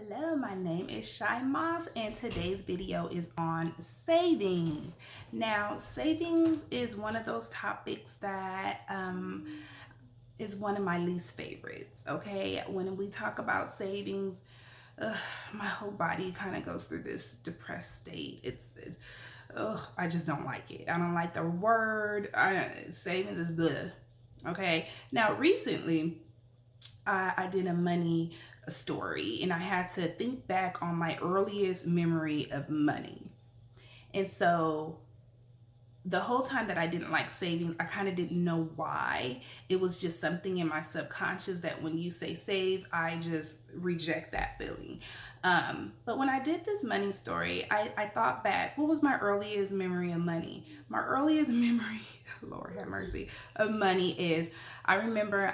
Hello, my name is Shy Moss, and today's video is on savings. Now, savings is one of those topics that is one of my least favorites. Okay, when we talk about savings, ugh, my whole body kind of goes through this depressed state. I just don't like it. I don't like the word. Savings is bleh. Okay, now recently I did a money story and I had to think back on my earliest memory of money. And so the whole time that I didn't like savings, I kind of didn't know why. It was just something in my subconscious that when you say save, I just reject that feeling. But when I did this money story, I thought back, what was my earliest memory of money? My earliest memory, Lord have mercy, of money is I remember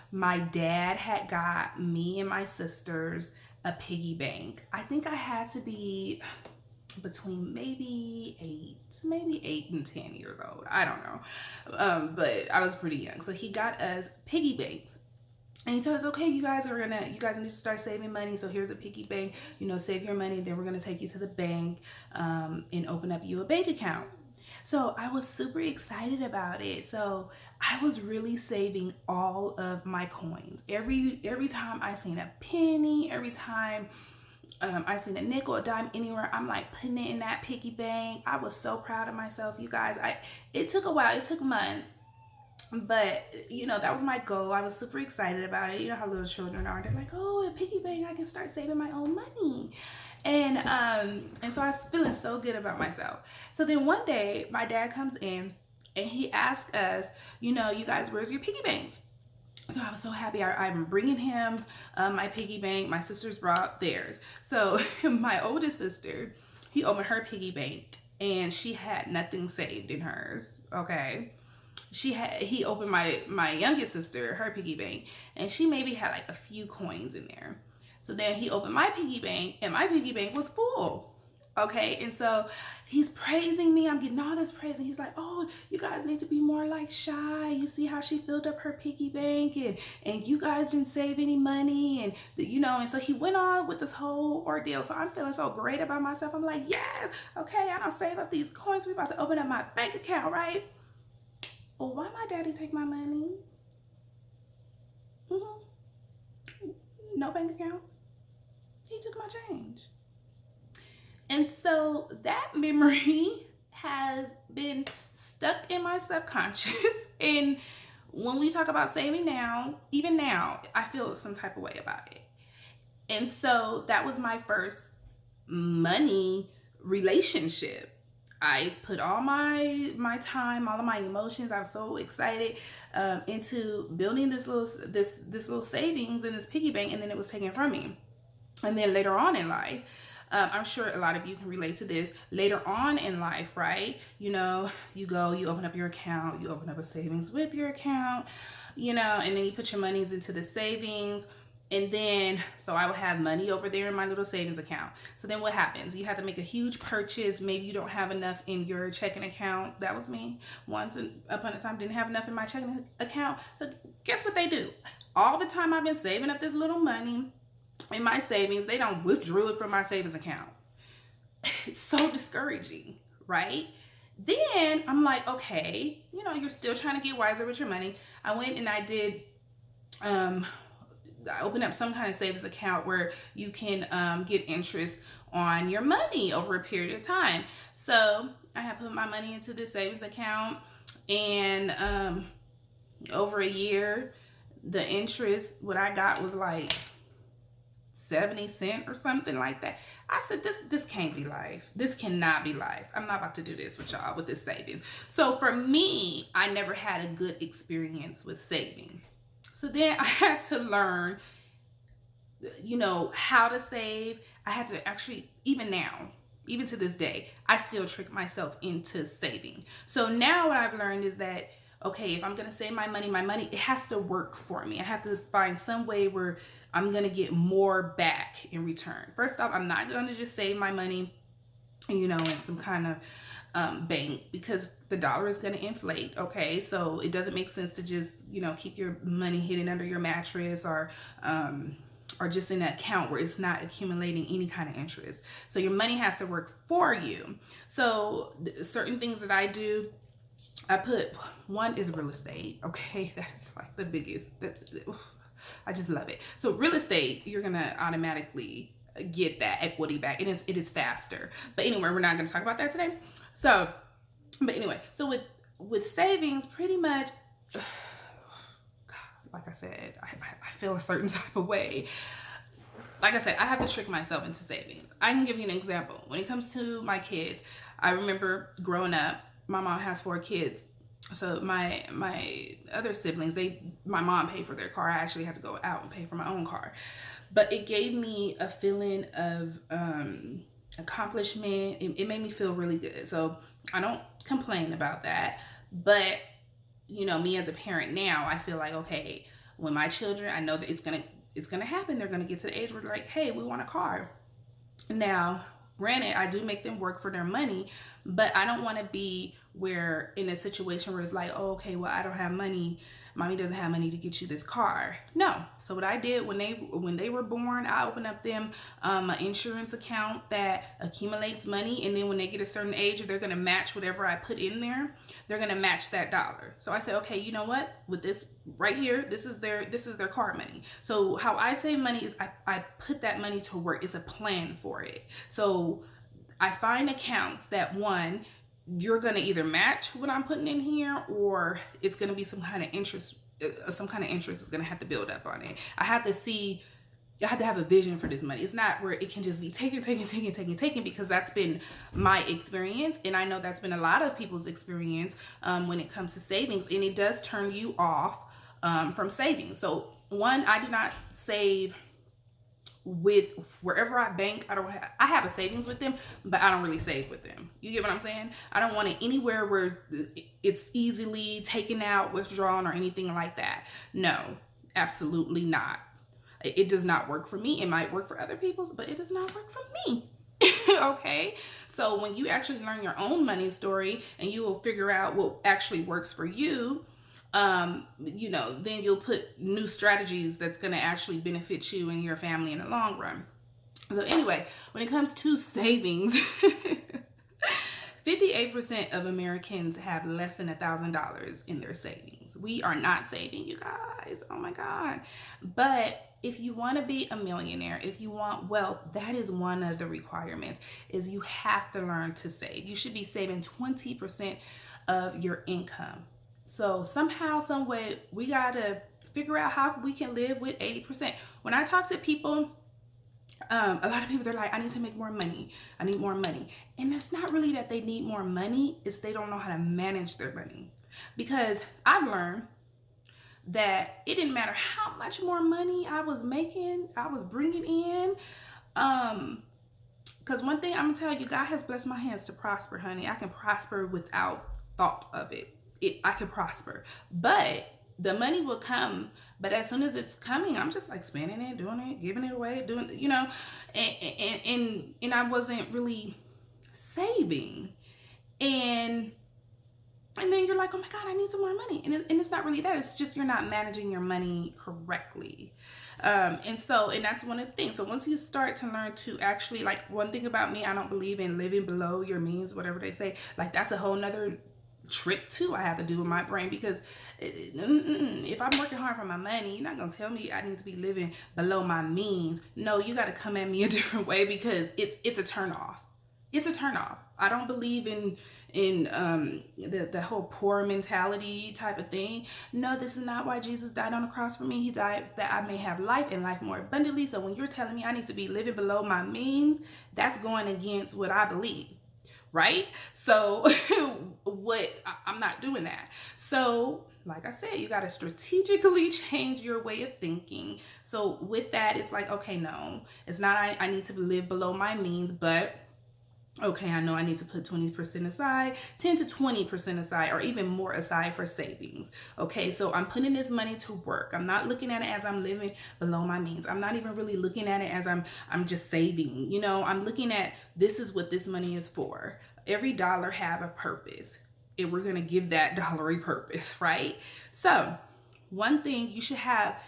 my dad had got me and my sisters a piggy bank. I think I had to be between maybe 8 and 10 years old. I don't know. But I was pretty young. So he got us piggy banks. And he told us, okay, you guys need to start saving money. So here's a piggy bank, save your money. Then we're going to take you to the bank and open up you a bank account. So I was super excited about it. So I was really saving all of my coins. Every time I seen a penny, every time I seen a nickel, a dime, anywhere, I'm like putting it in that piggy bank. I was so proud of myself, you guys. It took a while. It took months. But that was my goal. I was super excited about it. You know how little children are. They're like, oh, a piggy bank, I can start saving my own money. And so I was feeling so good about myself. So then one day my dad comes in and he asked us, you guys, where's your piggy banks? So I was so happy. I'm bringing him my piggy bank. My sisters brought theirs. So my oldest sister, he opened her piggy bank and she had nothing saved in hers. Okay. He opened my youngest sister, her piggy bank, and she maybe had like a few coins in there. So then he opened my piggy bank and my piggy bank was full. Okay, and so he's praising me. I'm getting all this praise, and he's like, "Oh, you guys need to be more like Shy. You see how she filled up her piggy bank, and you guys didn't save any money, and And so he went on with this whole ordeal. So I'm feeling so great about myself. I'm like, yes, okay, I don't save up these coins. We about to open up my bank account, right? Well, why my daddy take my money? No bank account. He took my change. And so that memory has been stuck in my subconscious. And when we talk about saving now, even now, I feel some type of way about it. And so that was my first money relationship. I put all my time, all of my emotions. I was so excited into building this little savings in this piggy bank, and then it was taken from me. And then later on in life, I'm sure a lot of you can relate to this. Later on in life, right? You open up your account, you open up a savings with your account, and then you put your monies into the savings. And then, so I would have money over there in my little savings account. So then what happens? You have to make a huge purchase. Maybe you don't have enough in your checking account. That was me. Once upon a time, didn't have enough in my checking account. So guess what they do? All the time I've been saving up this little money in my savings, they don't withdrew it from my savings account. It's so discouraging, right? Then I'm like, okay, you're still trying to get wiser with your money. I went and I did, I opened up some kind of savings account where you can get interest on your money over a period of time. So I had put my money into this savings account, and over a year, the interest, what I got was like 70 cents or something like that. I said, this can't be life. This cannot be life. I'm not about to do this with y'all with this savings. So for me, I never had a good experience with saving. So then I had to learn, how to save. I had to actually, even now, even to this day, I still trick myself into saving. So now what I've learned is that, okay, if I'm going to save my money, it has to work for me. I have to find some way where I'm going to get more back in return. First off, I'm not going to just save my money, in some kind of bank, because the dollar is going to inflate. Okay, so it doesn't make sense to just keep your money hidden under your mattress or or just in an account where it's not accumulating any kind of interest. So your money has to work for you. So certain things that I do, I put, one is real estate. Okay, that is like the biggest. I just love it. So real estate, you're gonna automatically get that equity back. It is faster. But anyway, we're not gonna talk about that today. So, but anyway, so with savings, pretty much. Like I said, I feel a certain type of way. Like I said, I have to trick myself into savings. I can give you an example. When it comes to my kids, I remember growing up, my mom has 4 kids. So my other siblings, my mom paid for their car. I actually had to go out and pay for my own car. But it gave me a feeling of accomplishment. It made me feel really good. So I don't complain about that. But me as a parent now, I feel like, okay, when my children, I know that it's gonna happen. They're gonna get to the age where they're like, hey, we want a car. Now, granted, I do make them work for their money, but I don't want to be where in a situation where it's like, oh, okay, well, I don't have money. Mommy doesn't have money to get you this car. No. So what I did when they were born, I opened up them an insurance account that accumulates money, and then when they get a certain age, they're gonna match whatever I put in there. They're gonna match that dollar. So I said, okay, you know what? With this right here, this is their car money. So how I save money is I put that money to work. It's a plan for it. So I find accounts that, one, you're going to either match what I'm putting in here, or it's going to be some kind of interest is going to have to build up on it. I have to have a vision for this money. It's not where it can just be taken, because that's been my experience. And I know that's been a lot of people's experience when it comes to savings, and it does turn you off from saving. So one, I do not save with wherever I bank. I have a savings with them, but I don't really save with them. You get what I'm saying? I don't want it anywhere where it's easily taken out, withdrawn, or anything like that. No, absolutely not. It does not work for me. It might work for other people, but it does not work for me. Okay? So when you actually learn your own money story, and you will figure out what actually works for you, then you'll put new strategies that's going to actually benefit you and your family in the long run. So anyway, when it comes to savings, 58% of Americans have less than $1,000 in their savings. We are not saving, you guys. Oh my God. But if you want to be a millionaire, if you want wealth, that is one of the requirements, is you have to learn to save. You should be saving 20% of your income. So somehow, some way, we got to figure out how we can live with 80%. When I talk to people, a lot of people, they're like, I need to make more money. I need more money. And it's not really that they need more money. It's they don't know how to manage their money. Because I've learned that it didn't matter how much more money I was making, I was bringing in. Because one thing I'm going to tell you, God has blessed my hands to prosper, honey. I can prosper without thought of it. I can prosper, but the money will come. But as soon as it's coming, I'm just like spending it, doing it, giving it away, doing, and I wasn't really saving. And then you're like, oh my God, I need some more money. And it's not really that. It's just you're not managing your money correctly. And that's one of the things. So once you start to learn to actually, like, one thing about me, I don't believe in living below your means, whatever they say. Like, that's a whole nother trick too I have to do with my brain, because if I'm working hard for my money, you're not gonna tell me I need to be living below my means. No, you got to come at me a different way, because it's a turn off. It's a turn off. I don't believe in the whole poor mentality type of thing. No, this is not why Jesus died on the cross for me. He died that I may have life and life more abundantly. So when you're telling me I need to be living below my means, that's going against what I believe. Right? So I'm not doing that. So like I said, you got to strategically change your way of thinking. So with that, it's like, okay, no, it's not I need to live below my means, but okay, I know I need to put 20% aside, 10 to 20% aside, or even more aside for savings. Okay, so I'm putting this money to work. I'm not looking at it as I'm living below my means. I'm not even really looking at it as I'm just saving. I'm looking at, this is what this money is for. Every dollar have a purpose, and we're gonna give that dollar a purpose, right? So one thing, you should have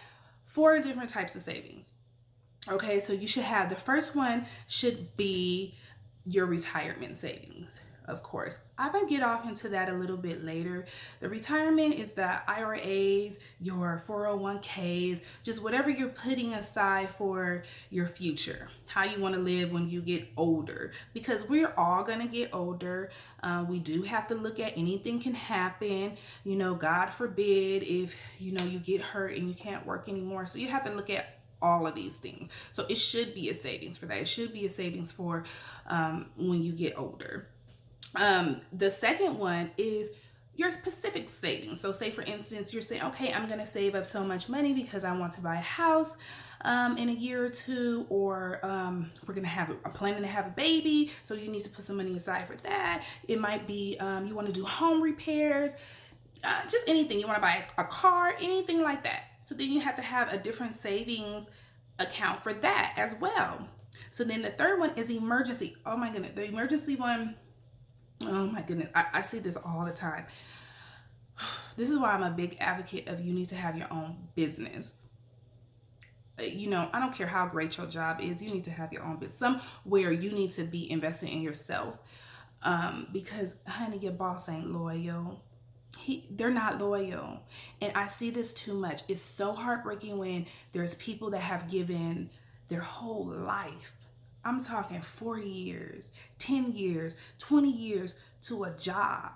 4 different types of savings. Okay, so you should have, the first one should be your retirement savings. Of course, I'm gonna get off into that a little bit later. The retirement is the IRAs, your 401ks, just whatever you're putting aside for your future, how you want to live when you get older. Because we're all gonna get older. We do have to look at, anything can happen. God forbid if you get hurt and you can't work anymore. So you have to look at all of these things. So it should be a savings for that. It should be a savings for when you get older. The second one is your specific savings. So say for instance, you're saying, okay, I'm going to save up so much money because I want to buy a house in a year or two, or we're going to I'm planning to have a baby. So you need to put some money aside for that. It might be you want to do home repairs, just anything. You want to buy a car, anything like that. So then you have to have a different savings account for that as well. So then the third one is emergency. Oh my goodness, the emergency one. Oh my goodness, I see this all the time. This is why I'm a big advocate of, you need to have your own business. I don't care how great your job is, you need to have your own business. Somewhere you need to be investing in yourself. Because honey, your boss ain't loyal. They're not loyal. And I see this too much. It's so heartbreaking when there's people that have given their whole life, I'm talking 40 years, 10 years, 20 years to a job,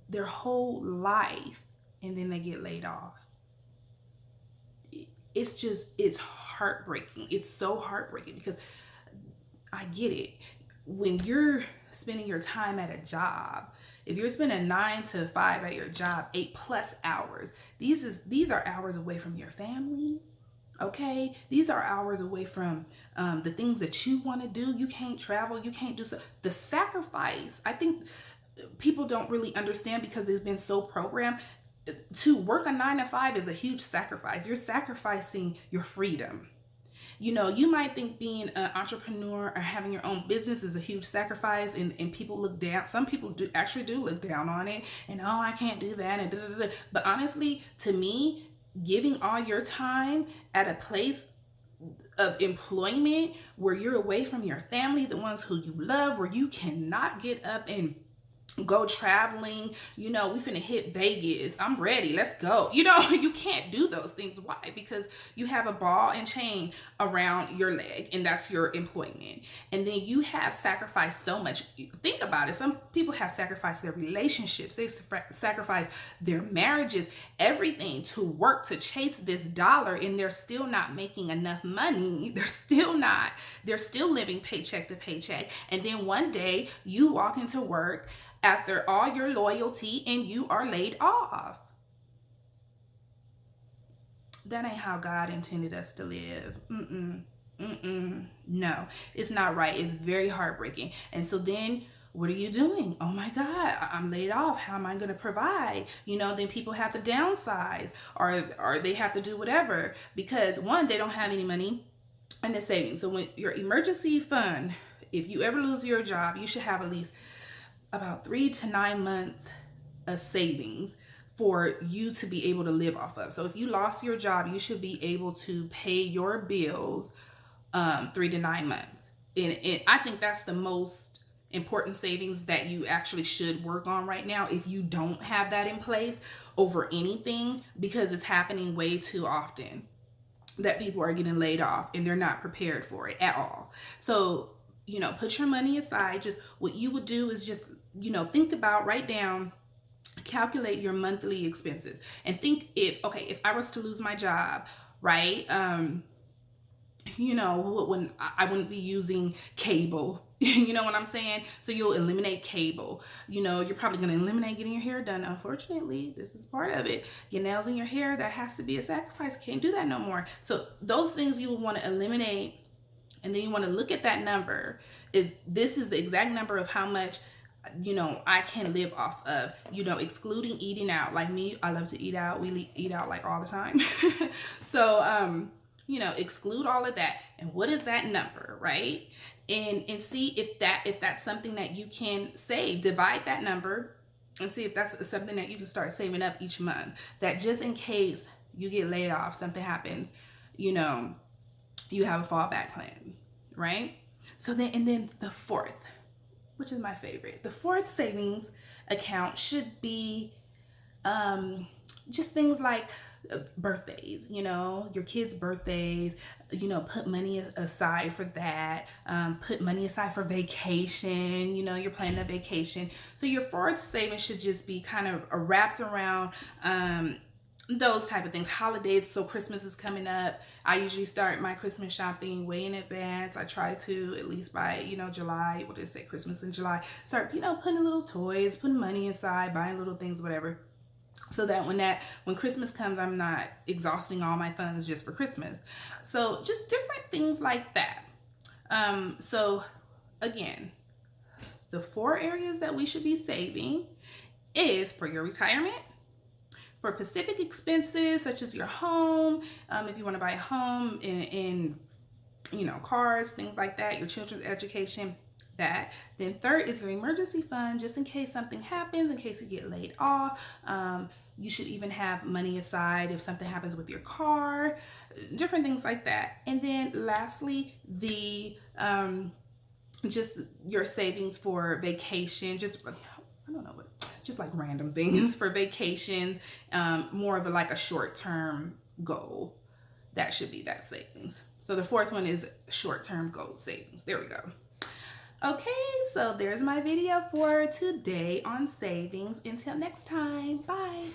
their whole life, and then they get laid off. It's heartbreaking. It's so heartbreaking because I get it. When you're spending your time at a job, if you're spending 9 to 5 at your job, 8+ hours, these are hours away from your family. Okay, these are hours away from the things that you want to do. You can't travel, you can't do so. The sacrifice, I think people don't really understand because it's been so programmed. To work a 9 to 5 is a huge sacrifice. You're sacrificing your freedom. You might think being an entrepreneur or having your own business is a huge sacrifice, and people look down. Some people do look down on it, and oh, I can't do that, and da, da, da. But honestly, to me, giving all your time at a place of employment where you're away from your family, the ones who you love, where you cannot get up and go traveling, we finna hit Vegas, I'm ready, let's go. You can't do those things. Why? Because you have a ball and chain around your leg, and that's your employment. And then you have sacrificed so much. Think about it. Some people have sacrificed their relationships, they sacrifice their marriages, everything, to work to chase this dollar, and they're still not making enough money. They're still living paycheck to paycheck. And then one day you walk into work after all your loyalty and you are laid off. That ain't how God intended us to live. No, it's not right. It's very heartbreaking. And so then what are you doing? Oh my God, I'm laid off. How am I going to provide? Then people have to downsize, or they have to do whatever, because one, they don't have any money in the savings. So when your emergency fund, if you ever lose your job, you should have at least about 3 to 9 months of savings for you to be able to live off of. So if you lost your job, you should be able to pay your bills 3 to 9 months. And I think that's the most important savings that you actually should work on right now, if you don't have that in place, over anything, because it's happening way too often that people are getting laid off and they're not prepared for it at all. So put your money aside. Just what you would do is just think about, write down, calculate your monthly expenses, and think, if I was to lose my job, right? When I wouldn't be using cable. You know what I'm saying? So you'll eliminate cable. You're probably going to eliminate getting your hair done. Unfortunately, this is part of it. Your nails in your hair, that has to be a sacrifice. Can't do that no more. So those things you will want to eliminate. And then you want to look at that number. This is the exact number of how much I can live off of, excluding eating out. Like me, I love to eat out. We eat out like all the time. So exclude all of that. And what is that number, right? And see if that's something that you can save. Divide that number and see if that's something that you can start saving up each month. That just in case you get laid off, something happens, you have a fallback plan, right? So then, and then the fourth, which is my favorite, the fourth savings account should be um, just things like birthdays, your kids' birthdays, put money aside for that. Put money aside for vacation, you're planning a vacation. So your fourth savings should just be kind of wrapped around those type of things. Holidays, so Christmas is coming up. I usually start my Christmas shopping way in advance. I try to at least by July. What did I say? Christmas in July. Start putting little toys, putting money aside, buying little things, whatever, so that when Christmas comes, I'm not exhausting all my funds just for Christmas. So just different things like that. So again, the four areas that we should be saving is for your retirement, for specific expenses such as your home, if you want to buy a home, in cars, things like that, your children's education, that. Then third is your emergency fund, just in case something happens, in case you get laid off. You should even have money aside if something happens with your car, different things like that. And then lastly, the just your savings for vacation, just I don't know what, just like random things for vacation, more of like a short-term goal. That should be that savings. So the fourth one is short-term goal savings. There we go. Okay, so there's my video for today on savings. Until next time, bye.